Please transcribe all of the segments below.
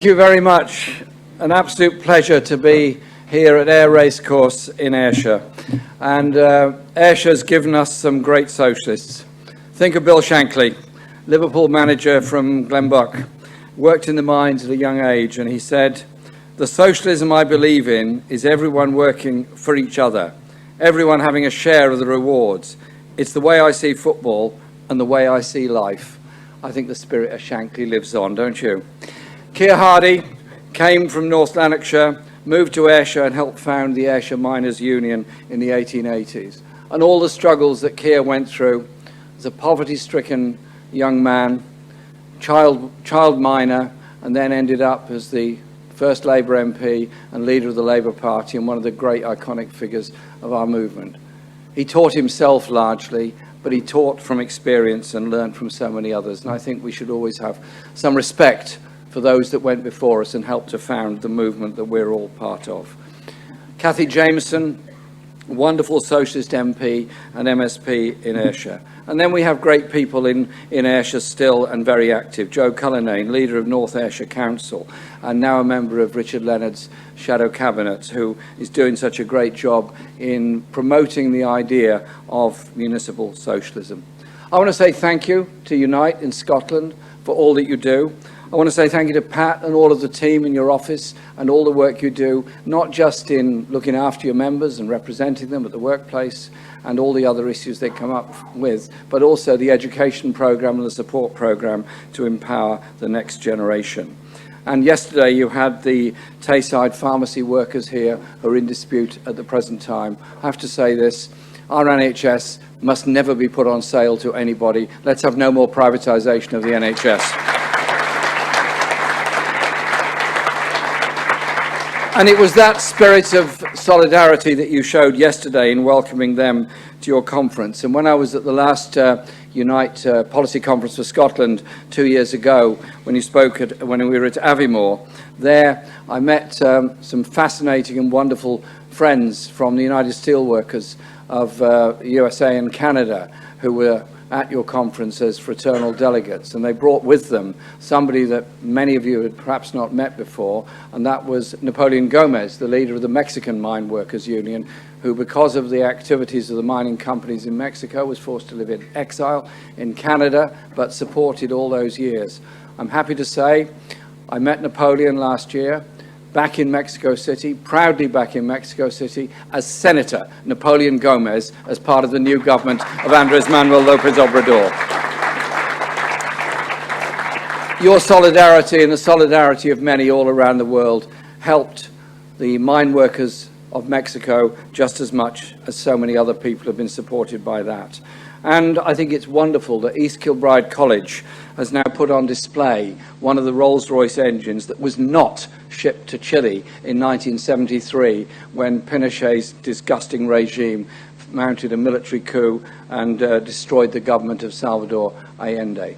Thank you very much. An absolute pleasure to be here at Ayr Racecourse in Ayrshire. And Ayrshire's given us some great socialists. Think of Bill Shankly, Liverpool manager from Glenbuck, worked in the mines at a young age, and he said, "The socialism I believe in is everyone working for each other, everyone having a share of the rewards. It's the way I see football and the way I see life." I think the spirit of Shankly lives on, don't you? Keir Hardie came from North Lanarkshire, moved to Ayrshire and helped found the Ayrshire Miners' Union in the 1880s. And all the struggles that Keir went through as a poverty-stricken young man, child miner, and then ended up as the first Labour MP and leader of the Labour Party and one of the great iconic figures of our movement. He taught himself largely, but he taught from experience and learned from so many others. And I think we should always have some respect for those that went before us and helped to found the movement that we're all part of. Cathy Jameson, wonderful socialist MP and MSP in Ayrshire. And then we have great people in Ayrshire still and very active. Joe Cullinane, leader of North Ayrshire Council and now a member of Richard Leonard's shadow cabinet, who is doing such a great job in promoting the idea of municipal socialism. I want to say thank you to Unite in Scotland for all that you do. I want to say thank you to Pat and all of the team in your office and all the work you do, not just in looking after your members and representing them at the workplace and all the other issues they come up with, but also the education programme and the support programme to empower the next generation. And yesterday you had the Tayside pharmacy workers here who are in dispute at the present time. I have to say this, our NHS must never be put on sale to anybody. Let's have no more privatisation of the NHS. And it was that spirit of solidarity that you showed yesterday in welcoming them to your conference. And when I was at the last Unite Policy Conference for Scotland 2 years ago, when you spoke when we were at Aviemore, there I met some fascinating and wonderful friends from the United Steelworkers of USA and Canada who were at your conference as fraternal delegates, and they brought with them somebody that many of you had perhaps not met before, and that was Napoleon Gomez, the leader of the Mexican Mine Workers Union, who, because of the activities of the mining companies in Mexico, was forced to live in exile in Canada, but supported all those years. I'm happy to say I met Napoleon last year, back in Mexico City, proudly back in Mexico City, as Senator Napoleon Gomez, as part of the new government of Andrés Manuel López Obrador. Your solidarity and the solidarity of many all around the world helped the mine workers of Mexico just as much as so many other people have been supported by that. And I think it's wonderful that East Kilbride College has now put on display one of the Rolls-Royce engines that was not shipped to Chile in 1973 when Pinochet's disgusting regime mounted a military coup and destroyed the government of Salvador Allende.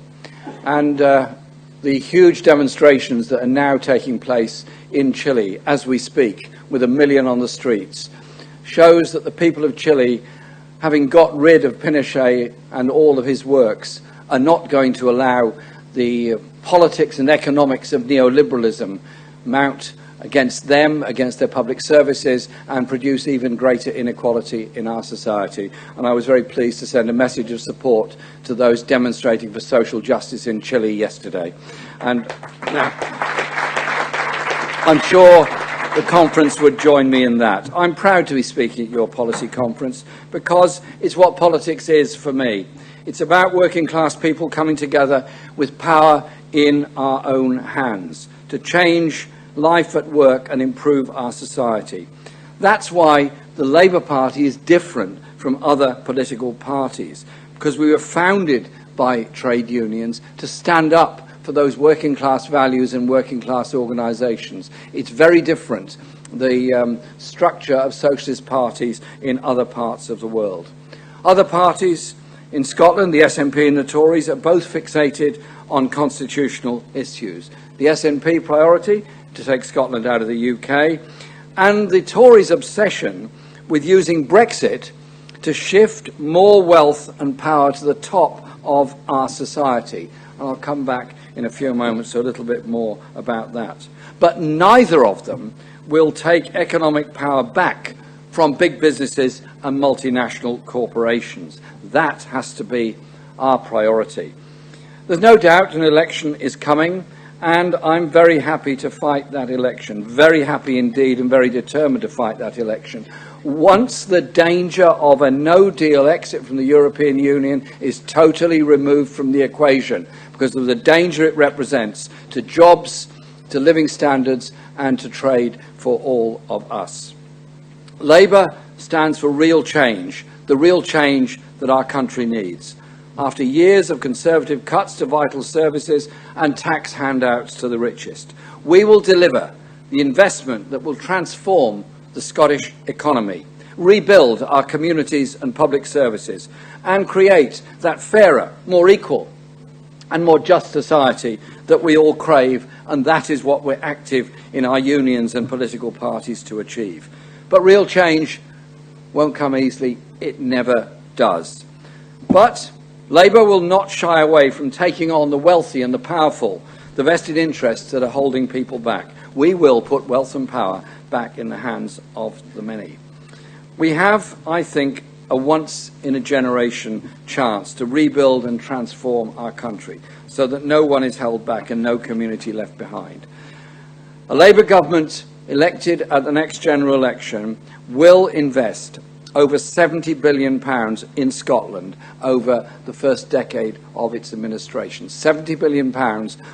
And the huge demonstrations that are now taking place in Chile as we speak, with 1 million on the streets, shows that the people of Chile, having got rid of Pinochet and all of his works, are not going to allow the politics and economics of neoliberalism mount against them, against their public services, and produce even greater inequality in our society. And I was very pleased to send a message of support to those demonstrating for social justice in Chile yesterday. And I'm sure the conference would join me in that. I'm proud to be speaking at your policy conference because it's what politics is for me. It's about working class people coming together with power in our own hands to change life at work and improve our society. That's why the Labour Party is different from other political parties, because we were founded by trade unions to stand up for those working class values and working class organisations. It's very different, the structure of socialist parties in other parts of the world. Other parties in Scotland, the SNP and the Tories, are both fixated on constitutional issues. The SNP priority, to take Scotland out of the UK, and the Tories' obsession with using Brexit to shift more wealth and power to the top of our society. And I'll come back in a few moments a little bit more about that. But neither of them will take economic power back from big businesses and multinational corporations. That has to be our priority. There's no doubt an election is coming, and I'm very happy to fight that election, very happy indeed and very determined to fight that election. Once the danger of a no-deal exit from the European Union is totally removed from the equation, because of the danger it represents to jobs, to living standards and to trade for all of us. Labour stands for real change, the real change that our country needs. After years of Conservative cuts to vital services and tax handouts to the richest, we will deliver the investment that will transform the Scottish economy, rebuild our communities and public services, and create that fairer, more equal and more just society that we all crave, and that is what we're active in our unions and political parties to achieve. But real change won't come easily. It never does. But Labour will not shy away from taking on the wealthy and the powerful, the vested interests that are holding people back. We will put wealth and power back in the hands of the many. We have, I think, a once-in-a-generation chance to rebuild and transform our country so that no one is held back and no community left behind. A Labour government elected at the next general election will invest over £70 billion in Scotland over the first decade of its administration. £70 billion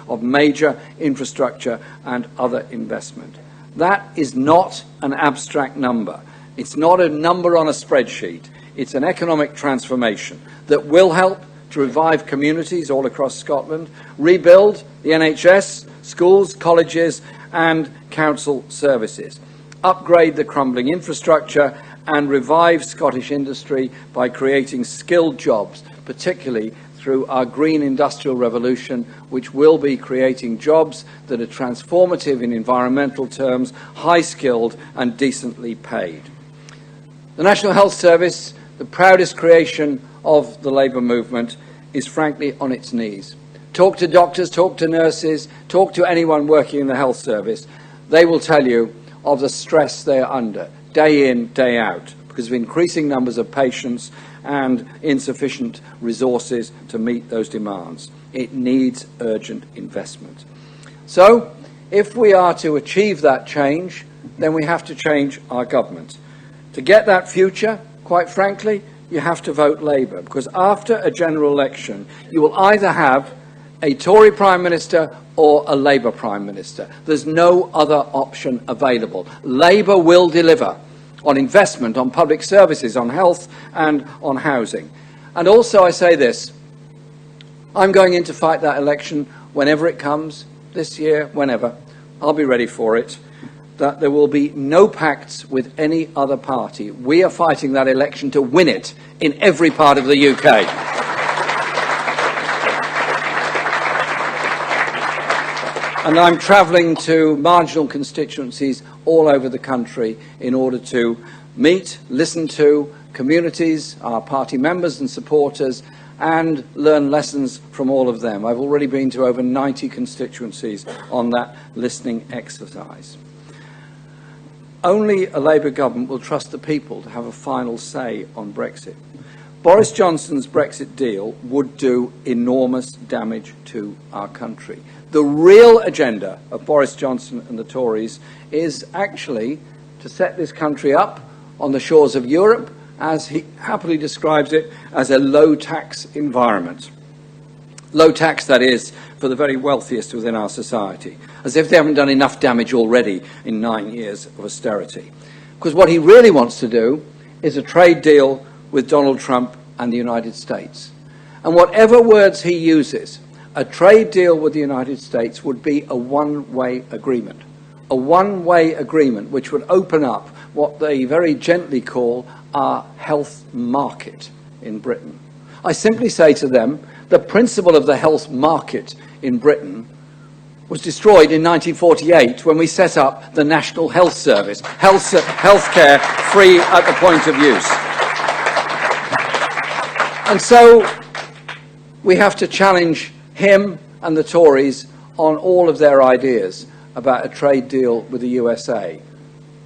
of major infrastructure and other investment. That is not an abstract number. It's not a number on a spreadsheet. It's an economic transformation that will help to revive communities all across Scotland, rebuild the NHS, schools, colleges and council services, upgrade the crumbling infrastructure and revive Scottish industry by creating skilled jobs, particularly through our green industrial revolution, which will be creating jobs that are transformative in environmental terms, high-skilled and decently paid. The National Health Service, the proudest creation of the Labour movement, is frankly on its knees. Talk to doctors, talk to nurses, talk to anyone working in the health service. They will tell you of the stress they are under, day in, day out, because of increasing numbers of patients and insufficient resources to meet those demands. It needs urgent investment. So, if we are to achieve that change, then we have to change our government. To get that future, quite frankly, you have to vote Labour, because after a general election, you will either have a Tory Prime Minister or a Labour Prime Minister. There's no other option available. Labour will deliver on investment, on public services, on health and on housing. And also I say this, I'm going in to fight that election whenever it comes, this year, whenever. I'll be ready for it. That there will be no pacts with any other party. We are fighting that election to win it in every part of the UK. And I'm travelling to marginal constituencies all over the country in order to meet, listen to communities, our party members and supporters, and learn lessons from all of them. I've already been to over 90 constituencies on that listening exercise. Only a Labour government will trust the people to have a final say on Brexit. Boris Johnson's Brexit deal would do enormous damage to our country. The real agenda of Boris Johnson and the Tories is actually to set this country up on the shores of Europe, as he happily describes it, as a low-tax environment. Low tax, that is, for the very wealthiest within our society, as if they haven't done enough damage already in 9 years of austerity. Because what he really wants to do is a trade deal with Donald Trump and the United States. And whatever words he uses, a trade deal with the United States would be a one-way agreement. A one-way agreement which would open up what they very gently call our health market in Britain. I simply say to them, the principle of the health market in Britain was destroyed in 1948 when we set up the National Health Service, healthcare free at the point of use. And so we have to challenge him and the Tories on all of their ideas about a trade deal with the USA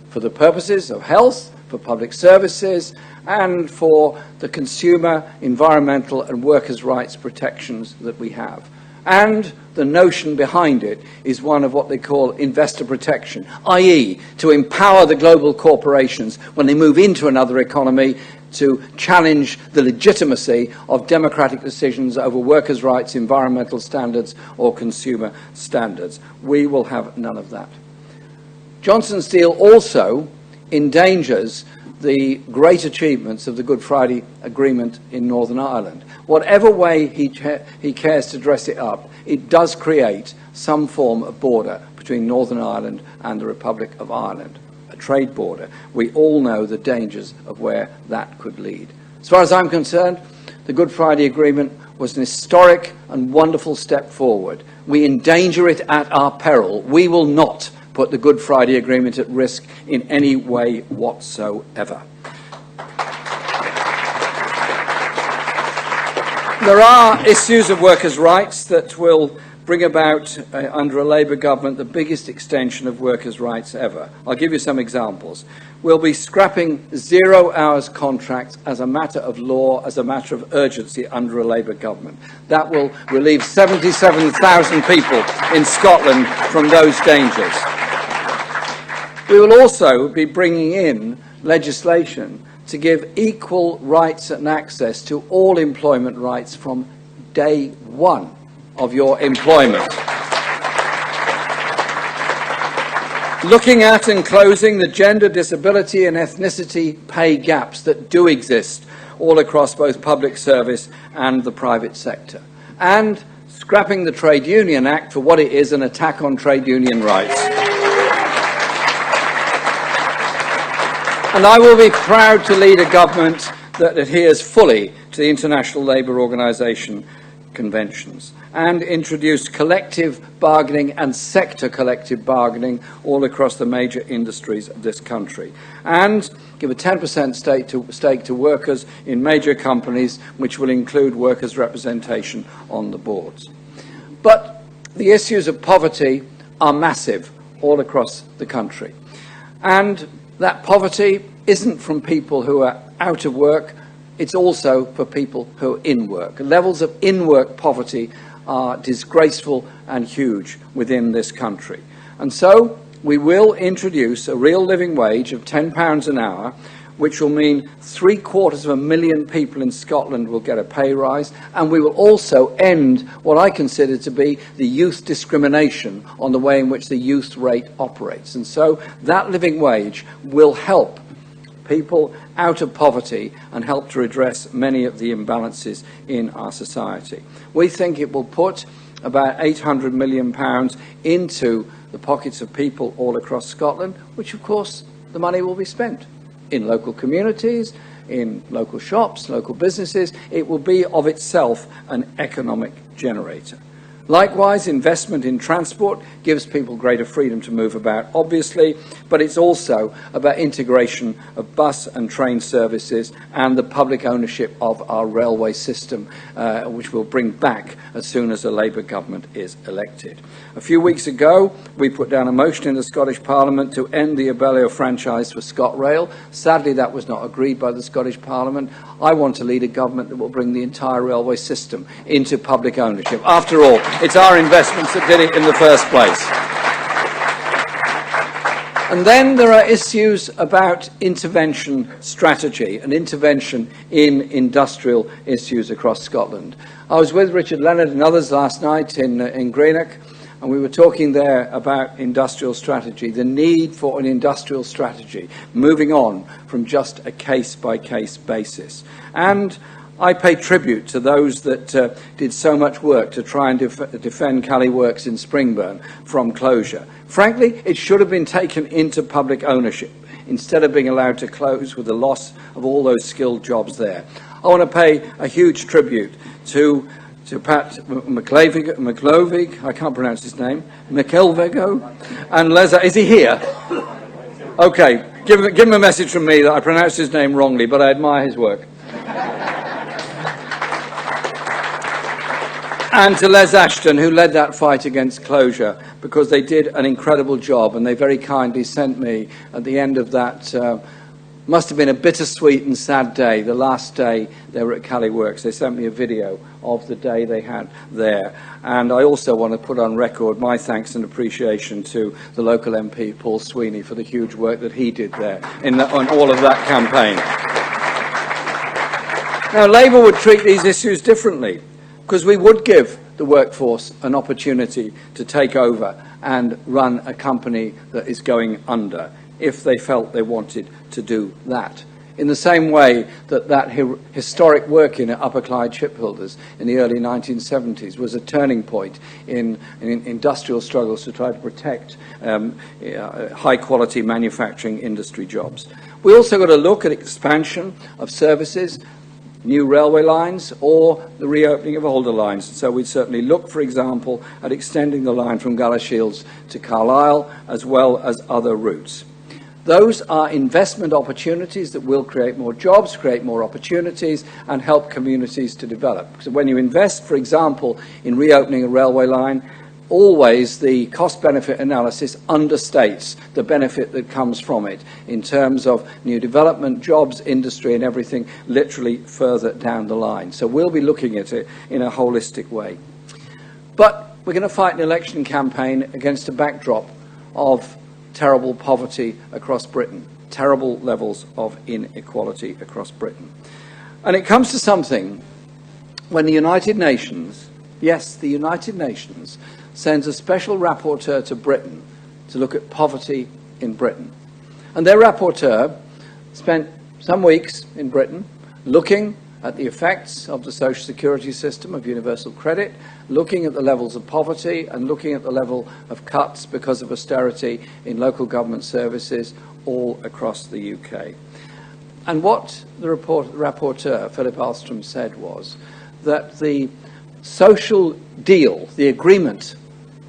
for the purposes of health, for public services, and for the consumer, environmental and workers' rights protections that we have. And the notion behind it is one of what they call investor protection, i.e. to empower the global corporations when they move into another economy to challenge the legitimacy of democratic decisions over workers' rights, environmental standards or consumer standards. We will have none of that. Johnson's deal also endangers the great achievements of the Good Friday Agreement in Northern Ireland. Whatever way he cares to dress it up, it does create some form of border between Northern Ireland and the Republic of Ireland, a trade border. We all know the dangers of where that could lead. As far as I'm concerned, the Good Friday Agreement was an historic and wonderful step forward. We endanger it at our peril. We will not put the Good Friday Agreement at risk in any way whatsoever. There are issues of workers' rights that will bring about, under a Labour government, the biggest extension of workers' rights ever. I'll give you some examples. We'll be scrapping 0 hours contracts as a matter of law, as a matter of urgency under a Labour government. That will relieve 77,000 people in Scotland from those dangers. We will also be bringing in legislation to give equal rights and access to all employment rights from day one of your employment. Looking at and closing the gender, disability and ethnicity pay gaps that do exist all across both public service and the private sector. And scrapping the Trade Union Act for what it is, an attack on trade union rights. And I will be proud to lead a government that adheres fully to the International Labour Organization conventions and introduce collective bargaining and sector collective bargaining all across the major industries of this country, and give a 10% stake to workers in major companies, which will include workers' representation on the boards. But the issues of poverty are massive all across the country, and that poverty isn't from people who are out of work, it's also for people who are in work. Levels of in-work poverty are disgraceful and huge within this country. And so we will introduce a real living wage of £10 an hour, which will mean 750,000 people in Scotland will get a pay rise, and we will also end what I consider to be the youth discrimination on the way in which the youth rate operates. And so that living wage will help people out of poverty and help to redress many of the imbalances in our society. We think it will put about £800 million into the pockets of people all across Scotland, which of course the money will be spent in local communities, in local shops, local businesses. It will be of itself an economic generator. Likewise, investment in transport gives people greater freedom to move about, obviously, but it's also about integration of bus and train services and the public ownership of our railway system, which we'll bring back as soon as the Labour government is elected. A few weeks ago, we put down a motion in the Scottish Parliament to end the Abellio franchise for ScotRail. Sadly, that was not agreed by the Scottish Parliament. I want to lead a government that will bring the entire railway system into public ownership. After all, it's our investments that did it in the first place. And then there are issues about intervention strategy and intervention in industrial issues across Scotland. I was with Richard Leonard and others last night in Greenock, and we were talking there about industrial strategy, the need for an industrial strategy, moving on from just a case-by-case basis. And I pay tribute to those that did so much work to try and defend Cally Works in Springburn from closure. Frankly, it should have been taken into public ownership instead of being allowed to close with the loss of all those skilled jobs there. I want to pay a huge tribute to Pat McLovig, I can't pronounce his name, McElvego, and Leza. Is he here? Okay, give him a message from me that I pronounced his name wrongly, but I admire his work. And to Les Ashton, who led that fight against closure, because they did an incredible job, and they very kindly sent me, at the end of that, must have been a bittersweet and sad day, the last day they were at Cali Works. They sent me a video of the day they had there. And I also want to put on record my thanks and appreciation to the local MP, Paul Sweeney, for the huge work that he did there on all of that campaign. Now, Labour would treat these issues differently, because we would give the workforce an opportunity to take over and run a company that is going under, if they felt they wanted to do that. In the same way that historic work in Upper Clyde Shipbuilders in the early 1970s was a turning point in industrial struggles to try to protect high-quality manufacturing industry jobs. We also got to look at expansion of services, new railway lines, or the reopening of older lines. So we'd certainly look, for example, at extending the line from Galashiels to Carlisle, as well as other routes. Those are investment opportunities that will create more jobs, create more opportunities, and help communities to develop. So when you invest, for example, in reopening a railway line, always the cost-benefit analysis understates the benefit that comes from it in terms of new development, jobs, industry, and everything literally further down the line. So we'll be looking at it in a holistic way. But we're going to fight an election campaign against a backdrop of terrible poverty across Britain, terrible levels of inequality across Britain. And it comes to something when the United Nations, yes, the United Nations, sends a special rapporteur to Britain to look at poverty in Britain. And their rapporteur spent some weeks in Britain looking at the effects of the social security system, of universal credit, looking at the levels of poverty and looking at the level of cuts because of austerity in local government services all across the UK. And what the rapporteur, Philip Alstrom, said was that the social deal, the agreement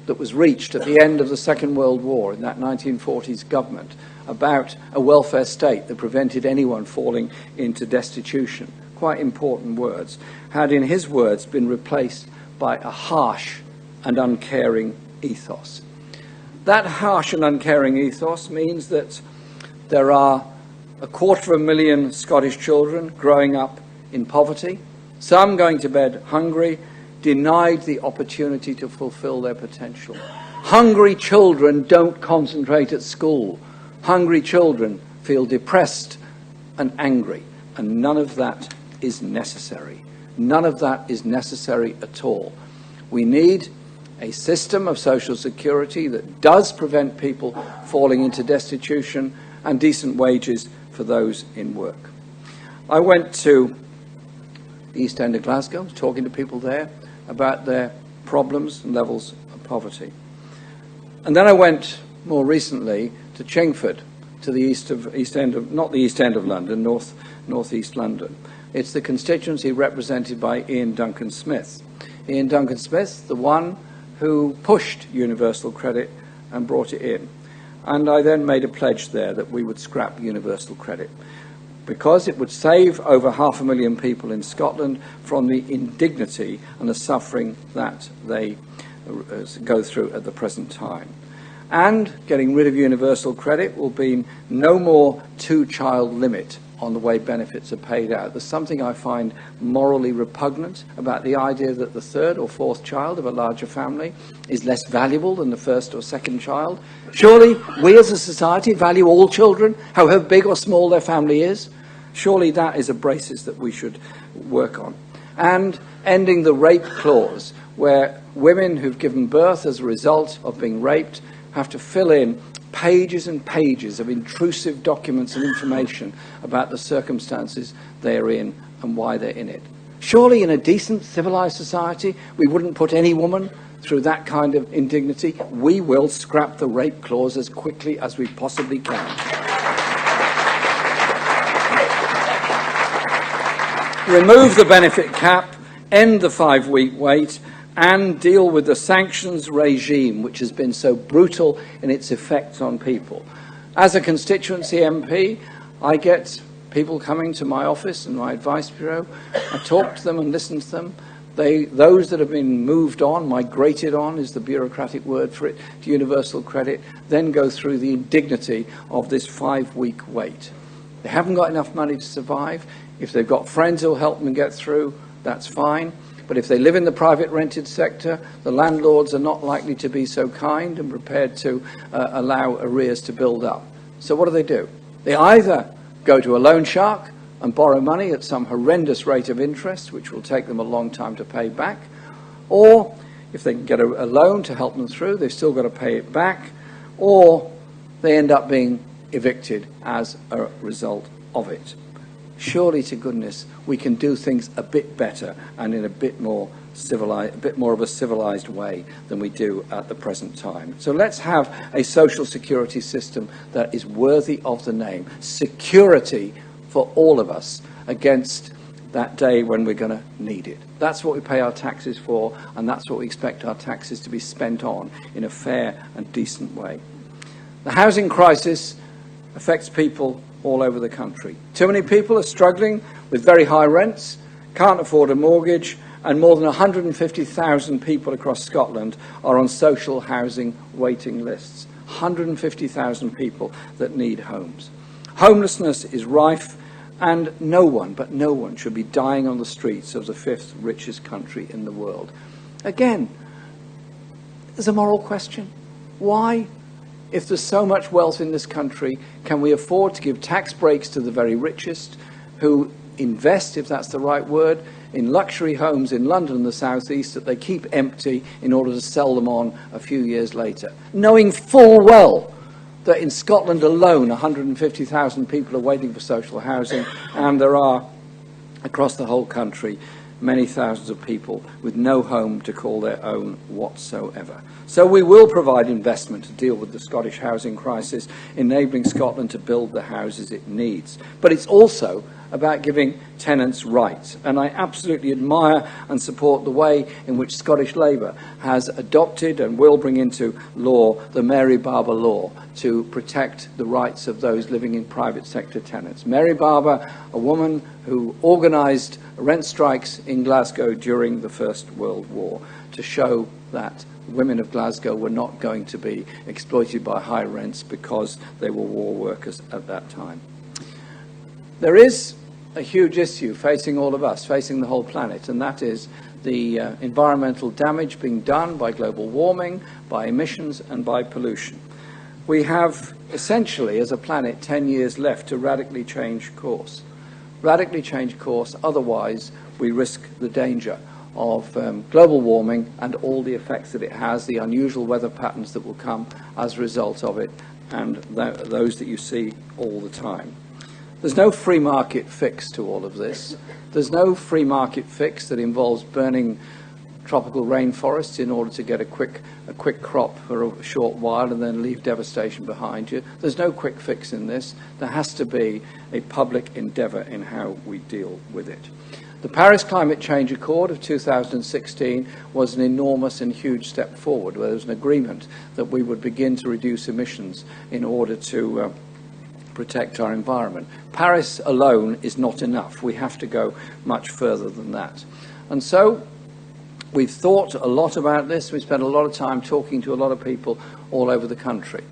that was reached at the end of the Second World War in that 1940s government about a welfare state that prevented anyone falling into destitution, quite important words, had in his words been replaced by a harsh and uncaring ethos. That harsh and uncaring ethos means that there are 250,000 Scottish children growing up in poverty, some going to bed hungry, denied the opportunity to fulfill their potential. Hungry children don't concentrate at school. Hungry children feel depressed and angry, and none of that is necessary. None of that is necessary at all. We need a system of social security that does prevent people falling into destitution and decent wages for those in work. I went to the East End of Glasgow, talking to people there about their problems and levels of poverty. And then I went more recently to Chingford, to the not the East End of London, northeast London. It's the constituency represented by Ian Duncan Smith. Ian Duncan Smith, the one who pushed universal credit and brought it in. And I then made a pledge there that we would scrap universal credit, because it would save over 500,000 people in Scotland from the indignity and the suffering that they go through at the present time. And getting rid of universal credit will be no more two-child limit on the way benefits are paid out. There's something I find morally repugnant about the idea that the third or fourth child of a larger family is less valuable than the first or second child. Surely we as a society value all children, however big or small their family is. Surely that is a basis that we should work on. And ending the rape clause, where women who've given birth as a result of being raped have to fill in pages and pages of intrusive documents and information about the circumstances they're in and why they're in it. Surely in a decent, civilized society, we wouldn't put any woman through that kind of indignity. We will scrap the rape clause as quickly as we possibly can. Remove the benefit cap, end the 5-week wait, and deal with the sanctions regime, which has been so brutal in its effects on people. As a constituency MP, I get people coming to my office and my advice bureau. I talk to them and listen to them. Those that have been moved on, migrated on is the bureaucratic word for it, to universal credit, then go through the indignity of this 5-week wait. They haven't got enough money to survive. If they've got friends who'll help them get through, that's fine. But if they live in the private rented sector, the landlords are not likely to be so kind and prepared to allow arrears to build up. So what do? They either go to a loan shark and borrow money at some horrendous rate of interest, which will take them a long time to pay back, or if they can get a loan to help them through, they've still got to pay it back, or they end up being evicted as a result of it. Surely to goodness we can do things a bit better and in a bit more of a civilized way than we do at the present time. So let's have a social security system that is worthy of the name. Security for all of us against that day when we're going to need it. That's what we pay our taxes for, and that's what we expect our taxes to be spent on in a fair and decent way. The housing crisis affects people all over the country. Too many people are struggling with very high rents, can't afford a mortgage, and more than 150,000 people across Scotland are on social housing waiting lists. 150,000 people that need homes. Homelessness is rife, and no one should be dying on the streets of the 5th richest country in the world. Again, there's a moral question. Why, if there's so much wealth in this country, can we afford to give tax breaks to the very richest who invest, if that's the right word, in luxury homes in London and the South East that they keep empty in order to sell them on a few years later, knowing full well that in Scotland alone 150,000 people are waiting for social housing, and there are, across the whole country, many thousands of people with no home to call their own whatsoever. So we will provide investment to deal with the Scottish housing crisis, enabling Scotland to build the houses it needs. But it's also about giving tenants rights. And I absolutely admire and support the way in which Scottish Labour has adopted and will bring into law the Mary Barber law to protect the rights of those living in private sector tenants. Mary Barber, a woman who organised rent strikes in Glasgow during the First World War to show that women of Glasgow were not going to be exploited by high rents because they were war workers at that time. There is a huge issue facing all of us, facing the whole planet, and that is the environmental damage being done by global warming, by emissions and by pollution. We have essentially, as a planet, 10 years left to radically change course. Radically change course, otherwise we risk the danger of global warming and all the effects that it has, the unusual weather patterns that will come as a result of it, and those that you see all the time. There's no free market fix to all of this. There's no free market fix that involves burning tropical rainforests in order to get a quick crop for a short while and then leave devastation behind you. There's no quick fix in this. There has to be a public endeavour in how we deal with it. The Paris Climate Change Accord of 2016 was an enormous and huge step forward, where there was an agreement that we would begin to reduce emissions in order to protect our environment. Paris alone is not enough. We have to go much further than that. And so we've thought a lot about this. We spent a lot of time talking to a lot of people all over the country.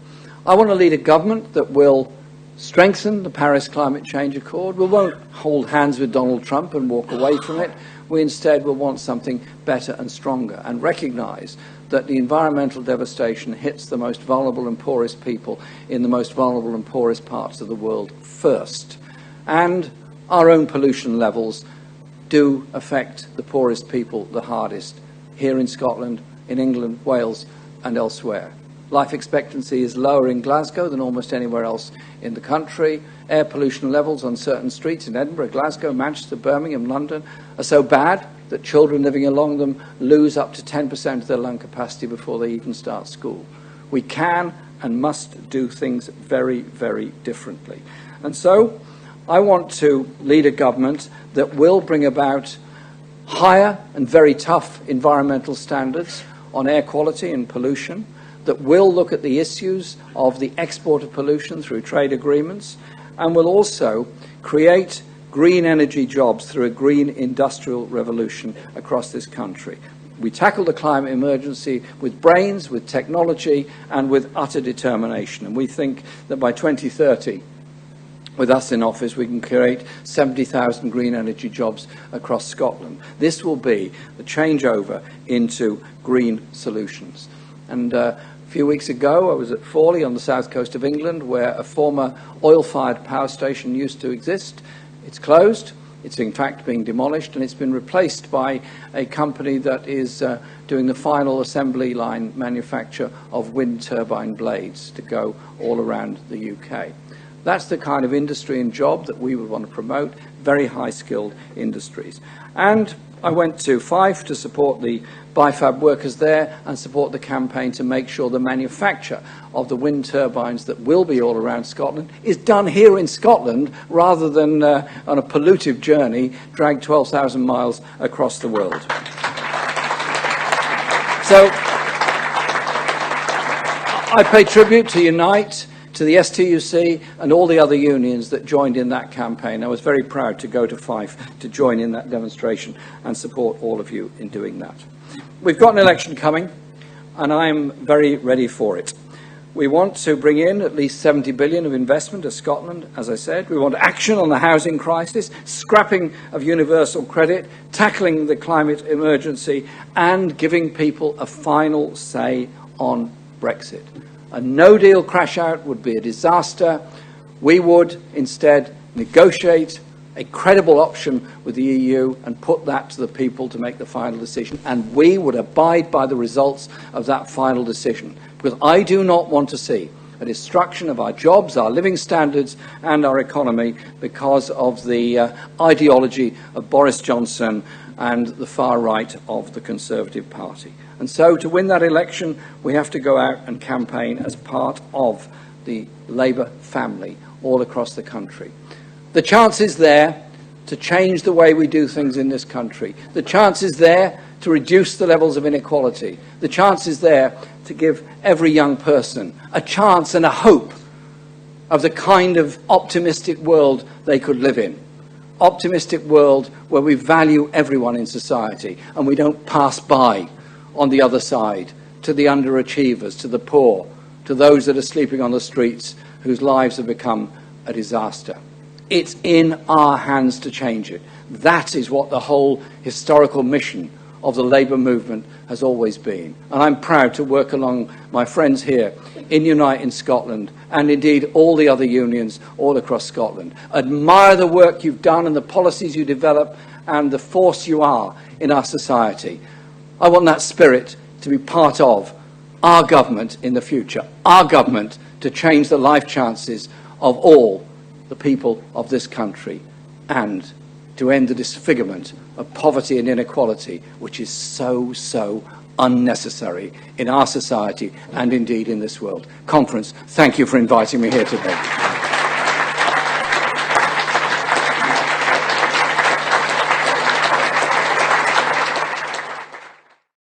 I want to lead a government that will strengthen the Paris Climate Change Accord. We won't hold hands with Donald Trump and walk away from it. We instead will want something better and stronger, and recognise that the environmental devastation hits the most vulnerable and poorest people in the most vulnerable and poorest parts of the world first. And our own pollution levels do affect the poorest people the hardest, here in Scotland, in England, Wales and elsewhere. Life expectancy is lower in Glasgow than almost anywhere else in the country. Air pollution levels on certain streets in Edinburgh, Glasgow, Manchester, Birmingham, London are so bad that children living along them lose up to 10% of their lung capacity before they even start school. We can and must do things very, very differently. And so I want to lead a government that will bring about higher and very tough environmental standards on air quality and pollution, that will look at the issues of the export of pollution through trade agreements, and will also create green energy jobs through a green industrial revolution across this country. We tackle the climate emergency with brains, with technology, and with utter determination. And we think that by 2030, with us in office, we can create 70,000 green energy jobs across Scotland. This will be the changeover into green solutions. And a few weeks ago, I was at Fawley on the south coast of England, where a former oil-fired power station used to exist. It's closed. It's in fact being demolished, and it's been replaced by a company that is doing the final assembly line manufacture of wind turbine blades to go all around the UK. That's the kind of industry and job that we would want to promote, very high-skilled industries. And I went to Fife to support the BIFAB workers there and support the campaign to make sure the manufacture of the wind turbines that will be all around Scotland is done here in Scotland rather than on a pollutive journey dragged 12,000 miles across the world. So I pay tribute to Unite, to the STUC and all the other unions that joined in that campaign. I was very proud to go to Fife to join in that demonstration and support all of you in doing that. We've got an election coming, and I'm very ready for it. We want to bring in at least 70 billion of investment to Scotland, as I said. We want action on the housing crisis, scrapping of universal credit, tackling the climate emergency, and giving people a final say on Brexit. A no-deal crash-out would be a disaster. We would instead negotiate a credible option with the EU and put that to the people to make the final decision. And we would abide by the results of that final decision. Because I do not want to see a destruction of our jobs, our living standards and our economy because of the ideology of Boris Johnson and the far right of the Conservative Party. And so to win that election, we have to go out and campaign as part of the Labour family all across the country. The chance is there to change the way we do things in this country. The chance is there to reduce the levels of inequality. The chance is there to give every young person a chance and a hope of the kind of optimistic world they could live in. Optimistic world where we value everyone in society and we don't pass by on the other side to the underachievers, to the poor, to those that are sleeping on the streets whose lives have become a disaster. It's in our hands to change it. That is what the whole historical mission of the Labour movement has always been. And I'm proud to work along my friends here in Unite in Scotland and indeed all the other unions all across Scotland. Admire the work you've done and the policies you develop and the force you are in our society. I want that spirit to be part of our government in the future, our government to change the life chances of all the people of this country and to end the disfigurement of poverty and inequality, which is so unnecessary in our society and indeed in this world. Conference, thank you for inviting me here today.